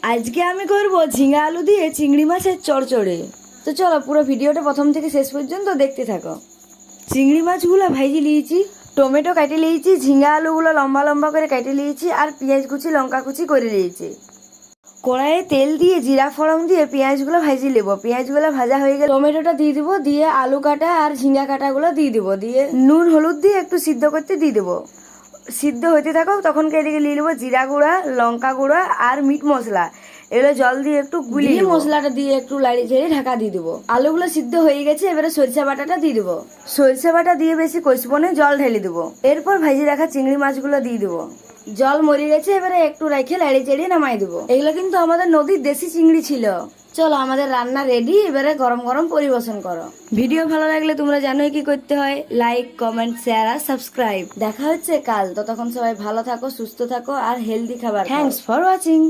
আজকে আমি করব ঝিঙা আলু দিয়ে চিংড়ি মাছের চড়চড়ে। তো চলো পুরো ভিডিওটা প্রথম থেকে শেষ পর্যন্ত দেখতে থাকো। চিংড়ি মাছগুলো ভাইজি নিয়েছি, টমেটো কেটে নিয়েছি, ঝিঙা আলুগুলো লম্বা লম্বা করে কেটে নিয়েছি, আর পেঁয়াজ কুচি লঙ্কা কুচি করে নিয়েছি। কড়াইয়ে তেল দিয়ে জিরা ফোড়ন দিয়ে পেঁয়াজগুলো ভাজি নেব। পেঁয়াজগুলো ভাজা হয়ে গেলে টমেটোটা দিয়ে দেবো, দিয়ে আলু কাটা আর ঝিঙা কাটাগুলো দিয়ে দেবো, দিয়ে নুন হলুদ দিয়ে একটু সিদ্ধ করতে দিয়ে দেবো। সিদ্ধ হতে থাকো তখনকে এদিকে নিয়ে নেবো জিরা গুঁড়া, লঙ্কা গুঁড়া আর মিট মশলা। এগুলো জল দিয়ে একটু গুলিয়ে মশলাটা দিয়ে একটু লাড়ি ঝেড়ে ঢাকা দিয়ে দেবো। আলুগুলো সিদ্ধ হয়ে গেছে, এবারে সরিষা বাটাটা দিয়ে দেবো। সরিষা বাটা দিয়ে বেশি কষবো না, জল ঢেলে দেবো। এরপর ভেজে রাখা চিংড়ি মাছগুলো দিয়ে দেবো। জল মরে গেছে, এবারে একটু রেখে লাড়ি চেড়ে নামাই দেবো। এগুলো কিন্তু আমাদের নদীর দেশি চিংড়ি ছিল। চলো আমাদের রান্না রেডি, এবারে গরম গরম পরিবেশন করো। ভিডিও ভালো লাগলে তোমরা জানোই কি করতে হয়, লাইক কমেন্ট শেয়ার আর সাবস্ক্রাইব। দেখা হচ্ছে কাল, ততক্ষণ সবাই ভালো থাকো, সুস্থ থাকো আর হেলদি খাবার। Thanks for watching.